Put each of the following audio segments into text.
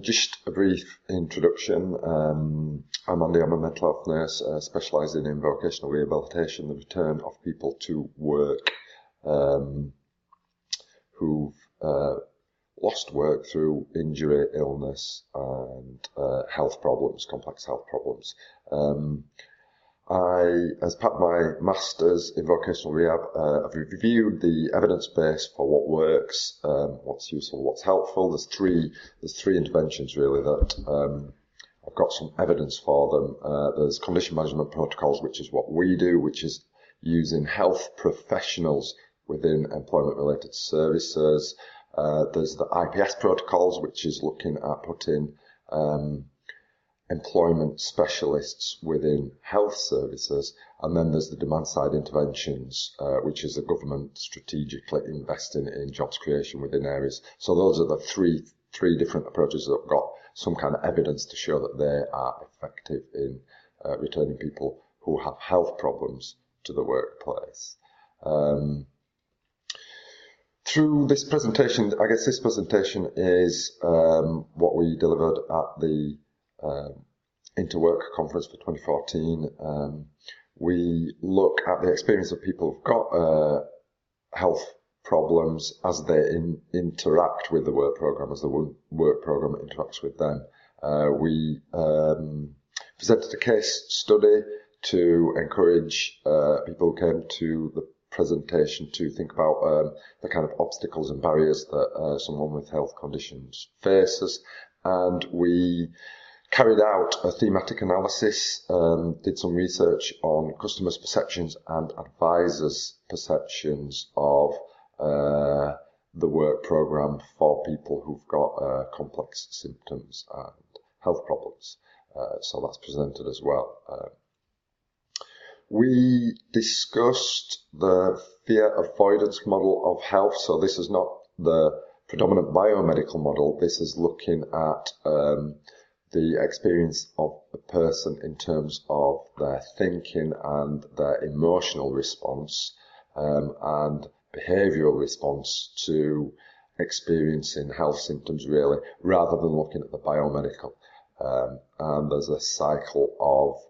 Just a brief introduction. I'm Andy, I'm a mental health nurse specialising in vocational rehabilitation, the return of people to work who've lost work through injury, illness and health problems, complex health problems. As part of my Masters in Vocational Rehab, I've reviewed the evidence base for what works, what's useful, what's helpful. There's three interventions really that I've got some evidence for them. There's condition management protocols, which is what we do, which is using health professionals within employment-related services. There's the IPS protocols, which is looking at putting employment specialists within health services, and then there's the demand-side interventions, which is the government strategically investing in jobs creation within areas. So those are the three different approaches that have got some kind of evidence to show that they are effective in returning people who have health problems to the workplace. Through this presentation, I guess this presentation is what we delivered at the Interwork conference for 2014. We look at the experience of people who've got health problems as they interact with the work programme, as the work programme interacts with them. We presented a case study to encourage people who came to the presentation to think about the kind of obstacles and barriers that someone with health conditions faces, and we carried out a thematic analysis, did some research on customers' perceptions and advisors' perceptions of the work programme for people who've got complex symptoms and health problems. So that's presented as well. We discussed the fear avoidance model of health. So this is not the predominant biomedical model. This is looking at the experience of a person in terms of their thinking and their emotional response and behavioural response to experiencing health symptoms, really, rather than looking at the biomedical. And there's a cycle of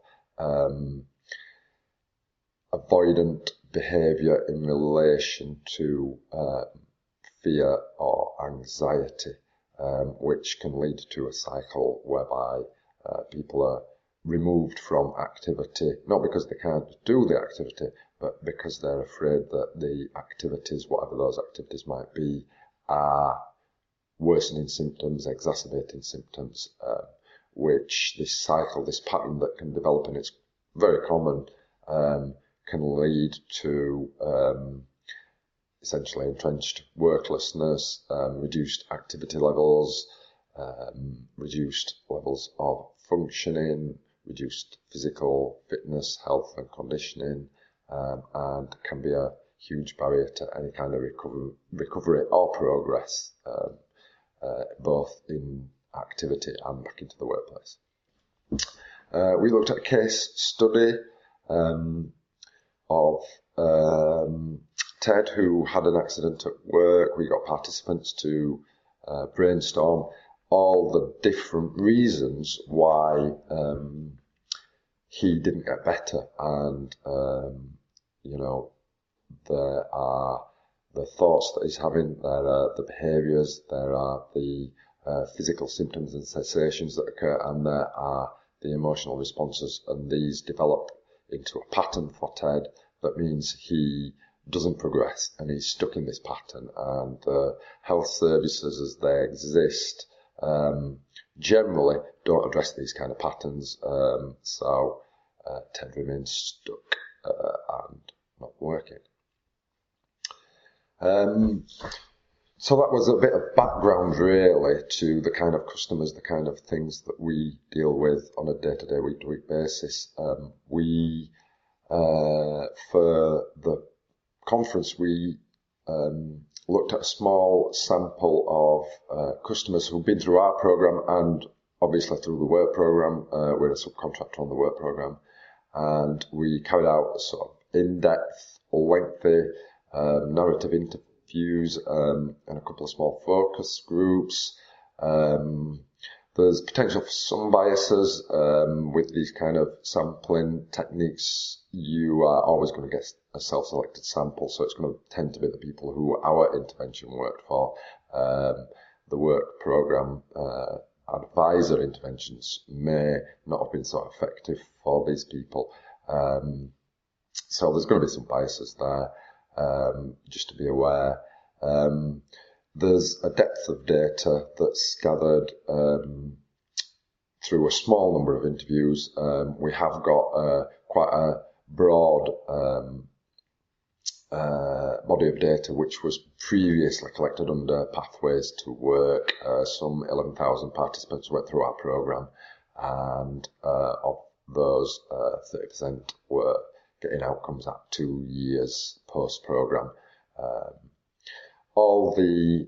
avoidant behaviour in relation to fear or anxiety, which can lead to a cycle whereby people are removed from activity, not because they can't do the activity, but because they're afraid that the activities, whatever those activities might be, are worsening symptoms, exacerbating symptoms, which this cycle, this pattern that can develop, and it's very common, can lead to essentially entrenched worklessness, reduced activity levels, reduced levels of functioning, reduced physical fitness, health and conditioning, and can be a huge barrier to any kind of recovery or progress, both in activity and back into the workplace. We looked at a case study of Ted, who had an accident at work. We got participants to brainstorm all the different reasons why he didn't get better, and there are the thoughts that he's having, there are the behaviours, there are the physical symptoms and sensations that occur, and there are the emotional responses, and these develop into a pattern for Ted that means he doesn't progress and he's stuck in this pattern, and health services as they exist generally don't address these kind of patterns, so Ted remains stuck and not working. So that was a bit of background really to the kind of customers, the kind of things that we deal with on a day-to-day, week-to-week basis. We for the conference, we looked at a small sample of customers who've been through our programme and obviously through the work programme. We're a subcontractor on the work programme, and we carried out a sort of in-depth, lengthy narrative interviews and a couple of small focus groups. There's potential for some biases with these kind of sampling techniques. You are always going to get a self-selected sample, so it's going to tend to be the people who our intervention worked for. The work programme advisor interventions may not have been so effective for these people. So there's going to be some biases there, just to be aware. There's a depth of data that's gathered through a small number of interviews. We have got quite a broad body of data which was previously collected under Pathways to Work. Some 11,000 participants went through our programme, and of those 30% were getting outcomes at 2 years post-programme. All the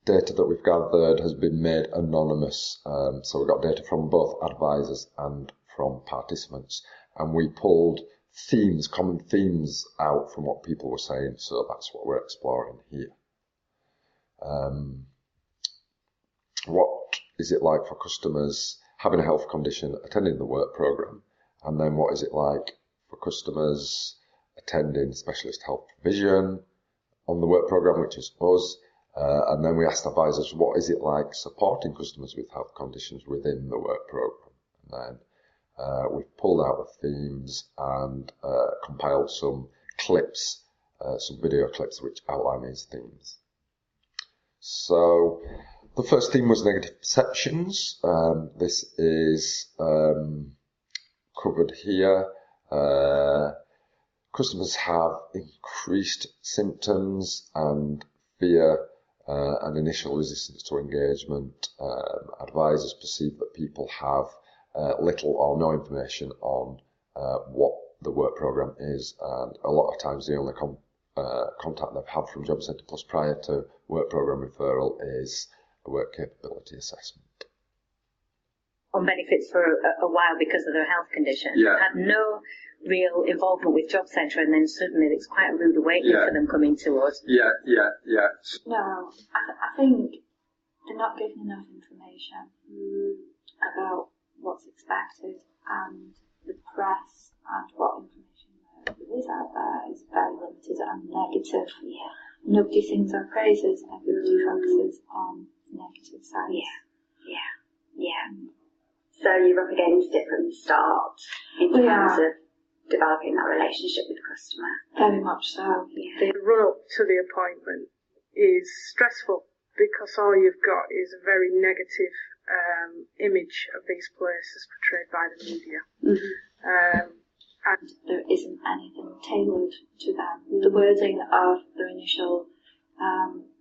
data that we've gathered has been made anonymous, so we've got data from both advisors and from participants, and we pulled themes, common themes out from what people were saying, so that's what we're exploring here. What is it like for customers having a health condition attending the work programme, and then what is it like for customers attending specialist health provision on the work programme, which is us, and then we asked advisors what is it like supporting customers with health conditions within the work programme, and then we've pulled out the themes and compiled some clips, some video clips which outline these themes. So the first theme was negative perceptions. This is covered here. Customers have increased symptoms and fear and initial resistance to engagement. Advisors perceive that people have little or no information on what the work programme is, and a lot of times the only contact they've had from Job Centre Plus prior to work programme referral is a work capability assessment. On benefits for a while because of their health condition. Yeah. They've had no real involvement with Job Centre, and then suddenly it's quite a rude awakening for them coming to us. Yeah. No, I think they're not given enough information about what's expected, and the press and what information there is out there is very limited and negative. Yeah. Nobody sings our praises, everybody focuses on negative sides. Yeah. So you're up against it from the start in terms of developing that relationship with the customer. Very much so. Yeah. The run up to the appointment is stressful because all you've got is a very negative image of these places portrayed by the media. And there isn't anything tailored to them. The wording of their initial,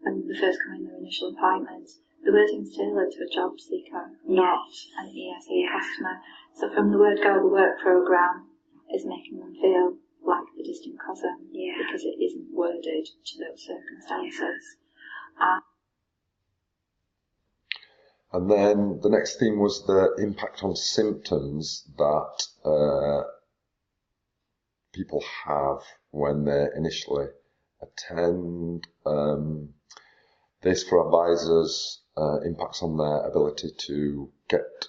when they first come in their initial appointments, the wording's tailored to a job seeker, not an ESA customer. So from the word go, the work programme is making them feel like the distant cousin because it isn't worded to those circumstances. And then the next theme was the impact on symptoms that people have when they initially attend. This, for advisors, impacts on their ability to get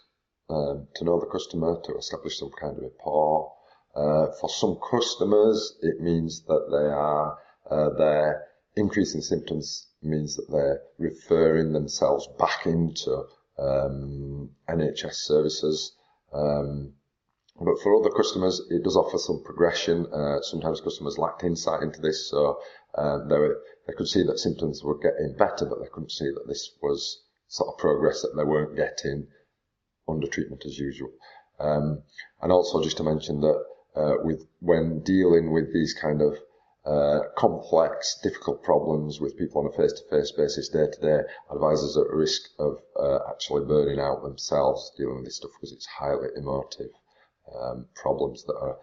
to know the customer, to establish some kind of rapport. For some customers, it means that they are their increase in symptoms means that they're referring themselves back into NHS services. But for other customers, it does offer some progression. Sometimes customers lacked insight into this, so they could see that symptoms were getting better, but they couldn't see that this was sort of progress that they weren't getting under treatment as usual. And also just to mention that when dealing with these kind of complex, difficult problems with people on a face-to-face basis, day-to-day, advisors are at risk of actually burning out themselves dealing with this stuff because it's highly emotive problems that are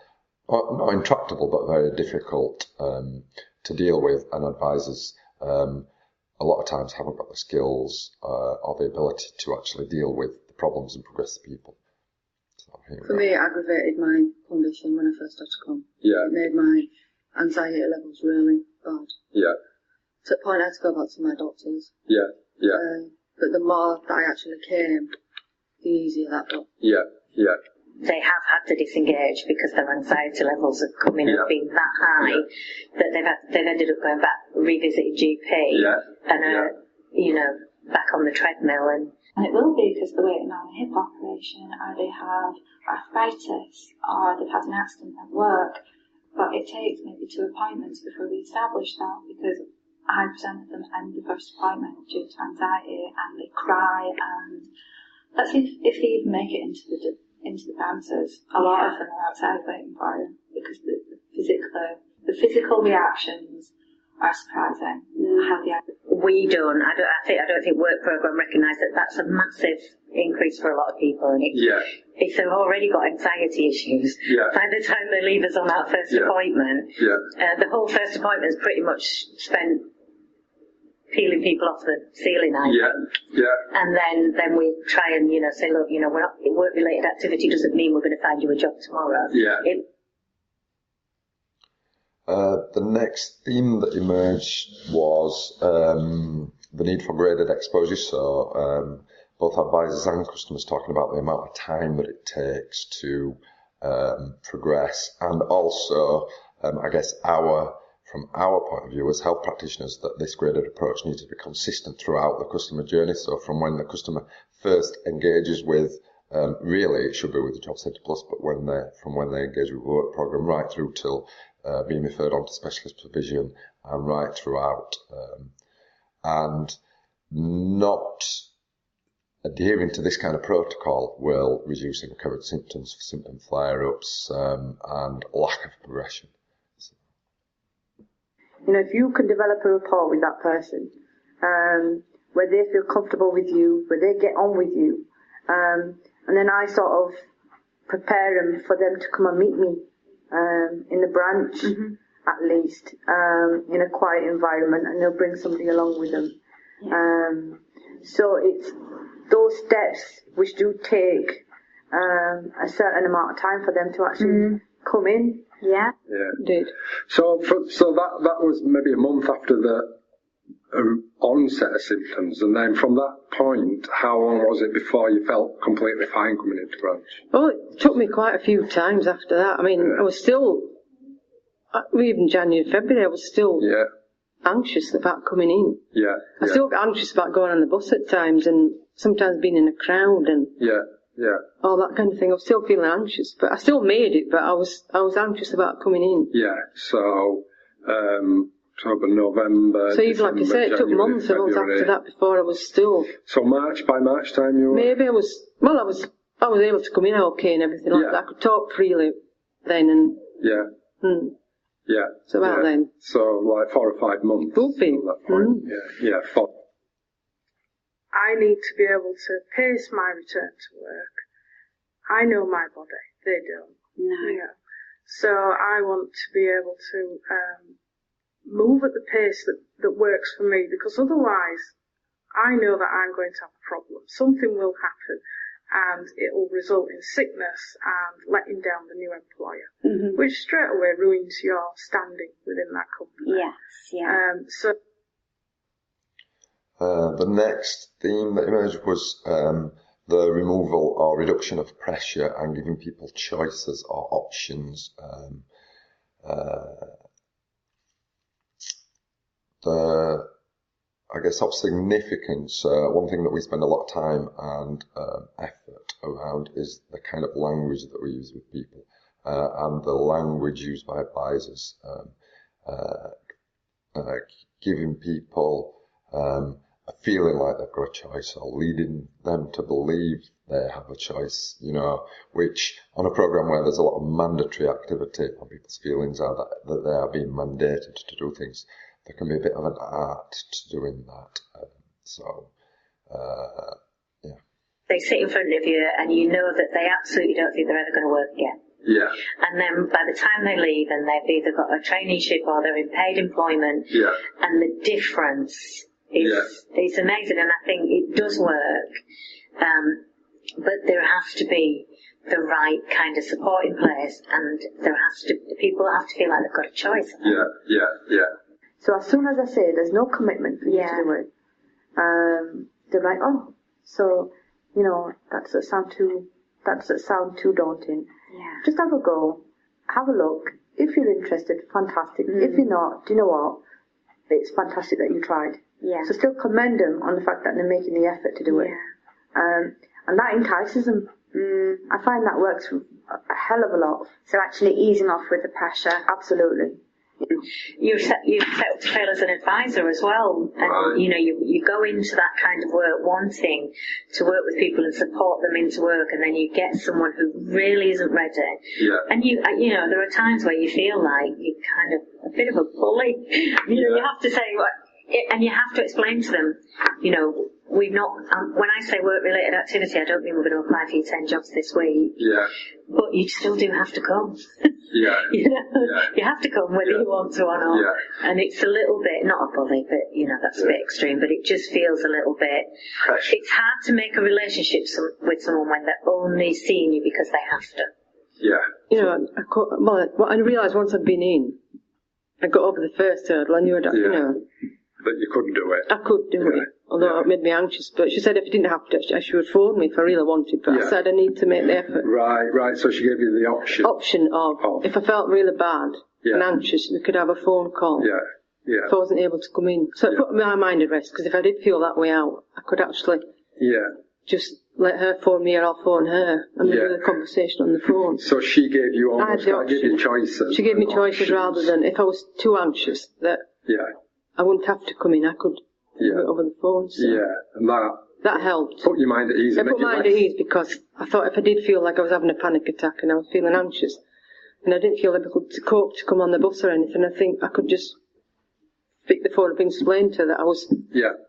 not intractable but very difficult to deal with, and advisors a lot of times haven't got the skills or the ability to actually deal with the problems and progress the people. So for me, it aggravated my condition when I first had to come. Yeah. It made my anxiety levels really bad. Yeah. To the point I had to go back to my doctors. Yeah. But the more that I actually came, the easier that got. Yeah, yeah. They have had to disengage because their anxiety levels have come in and been that high that they've ended up going back, revisiting GP, and you know, back on the treadmill. And it will be because they're waiting on a hip operation, or they have arthritis, or they've had an accident at work. But it takes maybe 2 appointments before we establish that, because 100% of them end the first appointment due to anxiety, and they cry, and let's see if they even make it into the premises. A lot of them are outside waiting for them because the physical reactions are surprising. We don't. I don't think work programme recognise that that's a massive increase for a lot of people. And if they've already got anxiety issues, by the time they leave us on that first appointment, the whole first appointment is pretty much spent peeling people off the ceiling, I think. And then we try and, say, look, we're not, work-related activity doesn't mean we're going to find you a job tomorrow. The next theme that emerged was the need for graded exposure. So both advisors and customers talking about the amount of time that it takes to progress, and also, I guess, from our point of view as health practitioners, that this graded approach needs to be consistent throughout the customer journey. So from when the customer first engages with, really it should be with the Job Centre Plus, but from when they engage with the work programme right through till being referred on to specialist provision and right throughout, and not adhering to this kind of protocol will reduce recurrent symptoms, symptom flare-ups, and lack of progression. If you can develop a rapport with that person, where they feel comfortable with you, where they get on with you, and then I sort of prepare them for them to come and meet me in the branch, at least, in a quiet environment, and they'll bring somebody along with them. So it's those steps which do take a certain amount of time for them to actually come in. Yeah. Did. So that was maybe a month after the onset of symptoms, and then from that point, how long was it before you felt completely fine coming into branch? Oh, it took me quite a few times after that. I mean, I was still, even January, February, I was still anxious about coming in. I still get anxious about going on the bus at times, and sometimes being in a crowd, and all that kind of thing. I was still feeling anxious, but I still made it, but I was anxious about coming in. So October, November, so even like I said, it took months after that before I was still. So by March time you were? Maybe I was able to come in okay and everything like that. I could talk freely then, and so about then. So like 4 or 5 months. Could be. At that point. 4. I need to be able to pace my return to work. I know my body, they don't. No. So I want to be able to move at the pace that works for me, because otherwise I know that I'm going to have a problem. Something will happen and it will result in sickness and letting down the new employer, which straight away ruins your standing within that company. So the next theme that emerged was the removal or reduction of pressure and giving people choices or options. I guess of significance, one thing that we spend a lot of time and effort around is the kind of language that we use with people, and the language used by advisors, giving people a feeling like they've got a choice, or leading them to believe they have a choice, which on a programme where there's a lot of mandatory activity, and people's feelings are that they are being mandated to do things, there can be a bit of an art to doing that. They sit in front of you and you know that they absolutely don't think they're ever going to work again. And then by the time they leave, and they've either got a traineeship or they're in paid employment, and the difference is amazing, and I think it does work, but there has to be the right kind of support in place, and people have to feel like they've got a choice. So as soon as I say there's no commitment for you to do it, they're like, oh, so, you know, that doesn't sound too daunting. Yeah. Just have a go, have a look. If you're interested, fantastic. If you're not, do you know what? It's fantastic that you tried. Yeah. So still commend them on the fact that they're making the effort to do it. And that entices them. I find that works a hell of a lot. So actually easing off with the pressure. Absolutely. You've set up to fail as an advisor as well, and you know you go into that kind of work wanting to work with people and support them into work, and then you get someone who really isn't ready. Yeah. And you know there are times where you feel like you're kind of a bit of a bully. You know, you have to say what, and you have to explain to them. You know, we've not. When I say work-related activity, I don't mean we're going to apply for your 10 jobs this week. Yeah. But you still do have to come. Yeah. You know, you have to come whether you want to or not. Yeah. And it's a little bit, not a bully, but you know, that's a bit extreme, but it just feels a little bit, it's hard to make a relationship with someone when they're only seeing you because they have to. Yeah. You know, I realised once I'd been in, I got over the first hurdle, I knew you know. But you couldn't do it. I could do it, although it made me anxious. But she said if I didn't have to, she would phone me if I really wanted. But I said I need to make the effort. Right. So she gave you the option. Option of if I felt really bad and anxious, we could have a phone call. Yeah. If I wasn't able to come in, so it put my mind at rest. Because if I did feel that way out, I could actually just let her phone me or I'll phone her and we do the conversation on the phone. So she gave you almost gave you choices. She gave me choices rather than if I was too anxious that. I wouldn't have to come in. I could do it over the phone. So. Yeah, and that helped. Put your mind at ease. It put my mind at ease because I thought if I did feel like I was having a panic attack and I was feeling anxious and I didn't feel able to cope to come on the bus or anything, I think I could just pick the phone up and explain to her that I was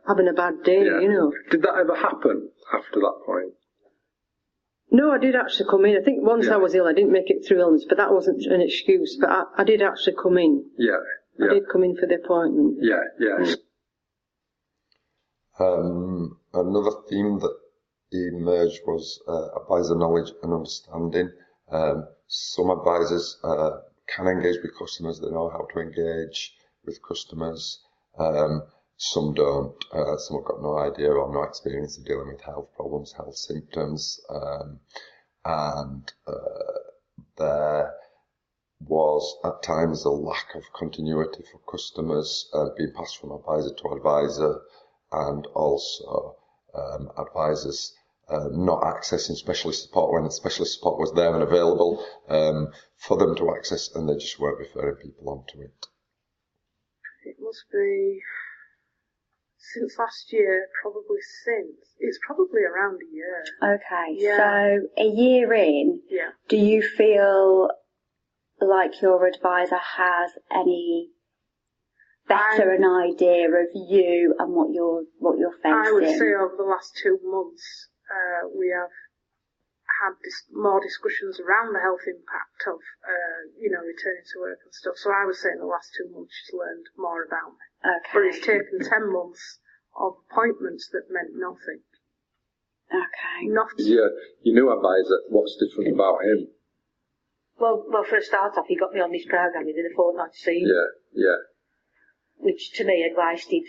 having a bad day, you know. Did that ever happen after that point? No, I did actually come in. I think once I was ill, I didn't make it through illness, but that wasn't an excuse. But I did actually come in. I did come in for the appointment. Another theme that emerged was advisor knowledge and understanding. Some advisors can engage with customers, they know how to engage with customers. Some don't. Some have got no idea or no experience of dealing with health problems, health symptoms. And there was at times a lack of continuity for customers being passed from advisor to advisor, and also advisors not accessing specialist support when the specialist support was there and available for them to access, and they just weren't referring people onto it. It must be since last year, probably since. It's probably around a year. Okay, so a year in, do you feel like your advisor has any better an idea of you and what you're facing? I would say over the last 2 months we have had more discussions around the health impact of returning to work and stuff. So I would say in the last 2 months she's learned more about me. Okay. But it's taken 10 months of appointments that meant nothing. Okay. Nothing. Yeah, your new advisor, what's different about him? Well, for a start off, he got me on this programme. He did a fortnight scene. Yeah. Which to me had lasted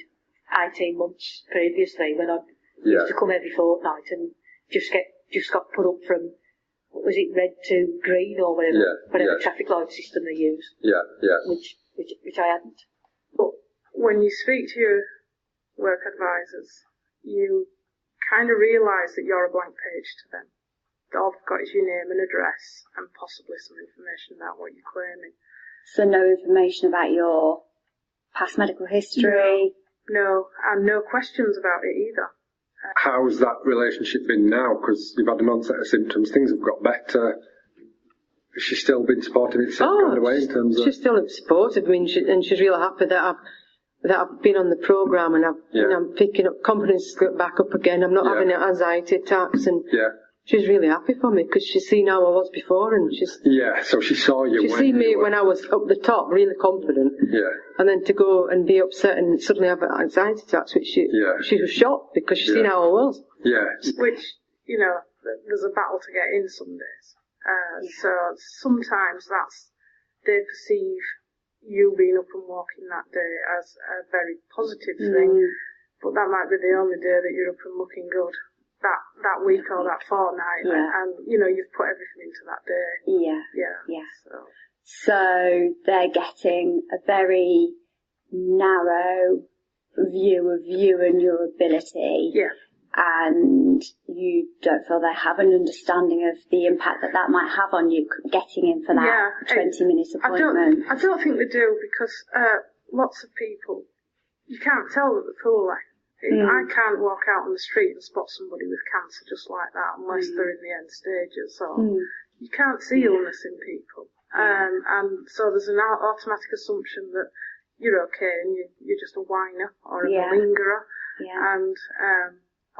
18 months previously when I used to come every fortnight and just got put up from, what was it, red to green or whatever traffic light system they use. Which I hadn't. But when you speak to your work advisors, you kind of realise that you're a blank page to them. All they've got is your name and address and possibly some information about what you're claiming. So no information about your past medical history? No, and no questions about it either. How's that relationship been now? Because you've had an onset of symptoms, things have got better. Has she still been supportive in some kind of way in terms of... She's still supportive. I mean, she's really happy that I've been on the programme and I'm picking up confidence back up again. I'm not having anxiety attacks and she's really happy for me because she's seen how I was before and she's... Yeah, so she saw you She's seen me when I was up the top, really confident. Yeah. And then to go and be upset and suddenly have anxiety attacks, which she was shocked because she's seen how I was. Yeah. Which, there's a battle to get in some days. So sometimes they perceive you being up and walking that day as a very positive thing. but that might be the only day that you're up and looking good. That week or that fortnight, and you've put everything into that day. Yeah. So they're getting a very narrow view of you and your ability. Yeah. And you don't feel they have an understanding of the impact that might have on you getting in for that 20-minute appointment. I don't think they do, because lots of people, you can't tell that they're poorly. I can't walk out on the street and spot somebody with cancer just like that unless they're in the end stages. So you can't see illness in people. And so there's an automatic assumption that you're okay and you're just a whiner or a malingerer. And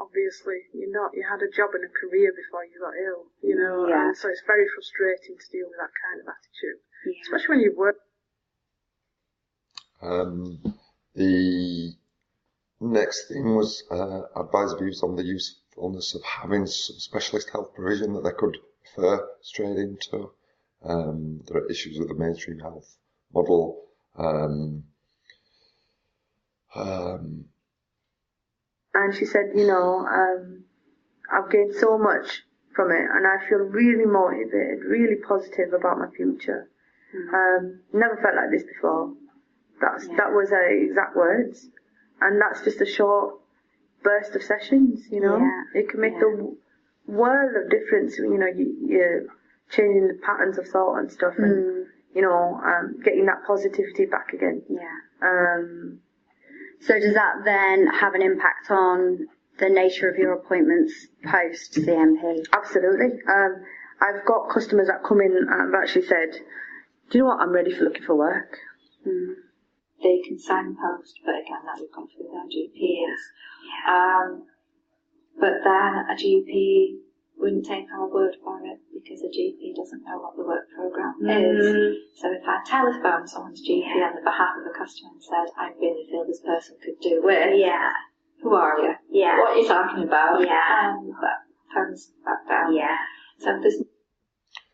obviously you're not. You had a job and a career before you got ill, and so it's very frustrating to deal with that kind of attitude, especially when you work. The next thing was advise views on the usefulness of having some specialist health provision that they could refer straight into. There are issues with the mainstream health model. And she said, I've gained so much from it, and I feel really motivated, really positive about my future. Never felt like this before. That was her exact words. And that's just a short burst of sessions, It can make the world of difference, you're changing the patterns of thought and stuff, and, getting that positivity back again. So does that then have an impact on the nature of your appointments post CMP? Absolutely. I've got customers that come in and have actually said, do you know what, I'm ready for looking for work. They can signpost, but again, that would come through their GPs. But then a GP wouldn't take our word for it, because a GP doesn't know what the work programme is. So if I telephone someone's GP on the behalf of a customer and said, I really feel this person could do with, who are you? What are you talking about? That turns back down.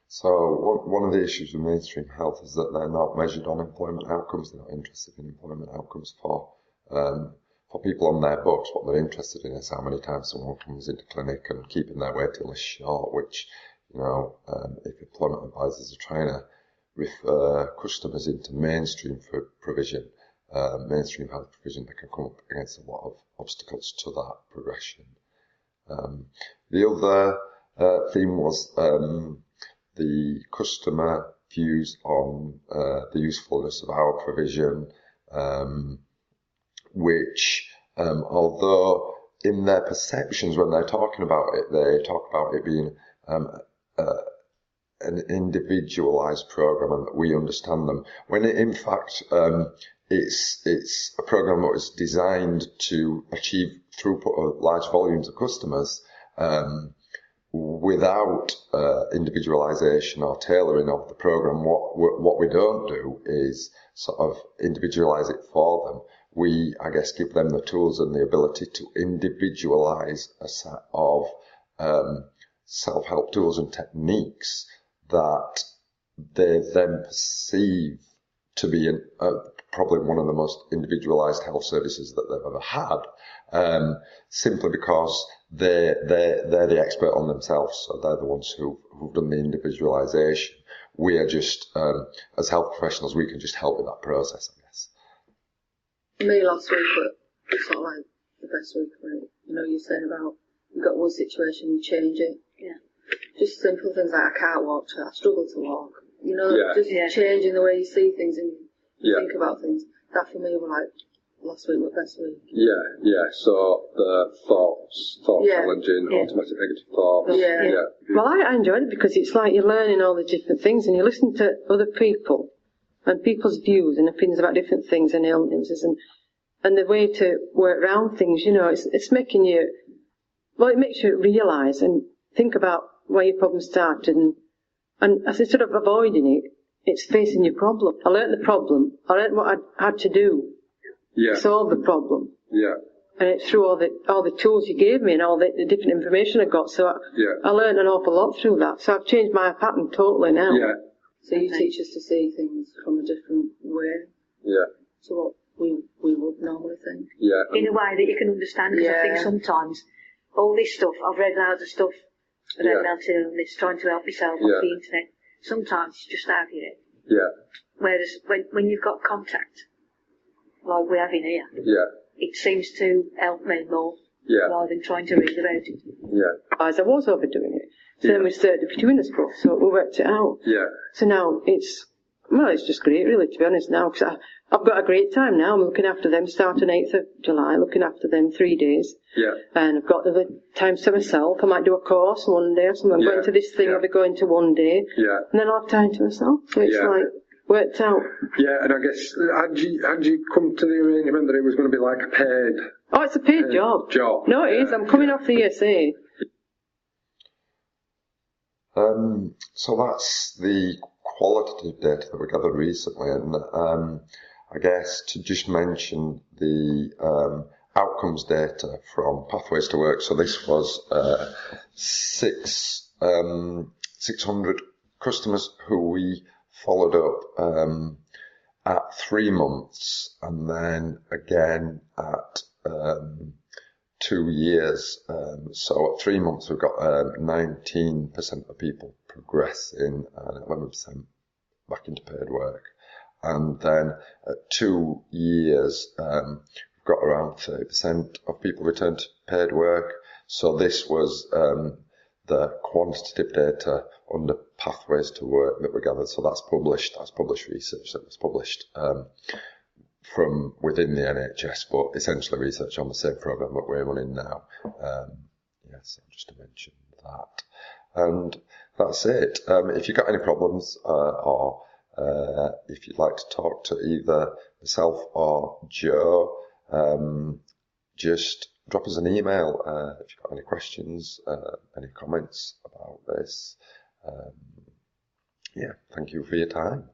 So one of the issues with mainstream health is that they're not measured on employment outcomes. They're not interested in employment outcomes for people on their books. What they're interested in is how many times someone comes into clinic and keeping their waiting list short, which, if employment advisors are trying to refer customers into mainstream for provision, mainstream health provision, they can come up against a lot of obstacles to that progression. The other theme was the customer views on the usefulness of our provision, which, although in their perceptions when they're talking about it, they talk about it being an individualised programme and that we understand them, when in fact it's a programme that was designed to achieve throughput of large volumes of customers, without individualisation or tailoring of the programme. What we don't do is sort of individualise it for them. We, I guess, give them the tools and the ability to individualise a set of self-help tools and techniques that they then perceive to be probably one of the most individualised health services that they've ever had, simply because they're the expert on themselves, so they're the ones who've done the individualisation. We are just, as health professionals, we can just help with that process, I guess. Me last week, but sort of like the best week of it. You're saying about you've got one situation, you change it. Just simple things like I can't walk, I struggle to walk. Just changing the way you see things and think about things. That for me was like last week was best week. So the thought challenging, automatic negative thoughts. Well, I enjoyed it because it's like you're learning all the different things and you listen to other people and people's views and opinions about different things and illnesses and the way to work around things. It's making you, it makes you realise and think about where your problem started and instead of avoiding it, it's facing your problem. I learnt the problem. I learnt what I had to do to solve the problem. And it's through all the tools you gave me and all the different information I got. So I learnt an awful lot through that. So I've changed my pattern totally now. So you teach us to see things from a different way to what we would normally think. in a way that you can understand. Because I think sometimes all this stuff, I've read loads of stuff about mental illness, trying to help myself off the internet. Sometimes it's just out of your head. Yeah. Whereas when you've got contact, like we have in here, it seems to help me more rather than trying to read about it. Yeah. As I was overdoing it. So then we started between us both, so we worked it out. Yeah. So now it's just great, really, to be honest, now, because I've got a great time now. I'm looking after them starting 8th of July, looking after them 3 days. Yeah. And I've got the times to myself. I might do a course one day or something. I'm going to this thing, I'll be going to one day. Yeah. And then I'll have time to myself. So it's like, worked out. Yeah, and I guess, had you come to the arrangement that it was going to be like a paid... Oh, it's a paid job. No, it is. I'm coming off the ESA. So that's the qualitative data that we gathered recently, and I guess to just mention the outcomes data from Pathways to Work. So this was 600 customers who we followed up at 3 months, and then again at 2 years. So at 3 months we've got 19% of people progressing and 11% back into paid work. And then at 2 years we've got around 30% of people return to paid work. So this was the quantitative data under Pathways to Work that we gathered. So that's published research that was published from within the NHS, but essentially research on the same programme that we're running now. So just to mention that. And that's it. If you've got any problems or if you'd like to talk to either myself or Joe, just drop us an email if you've got any questions, any comments about this. Thank you for your time.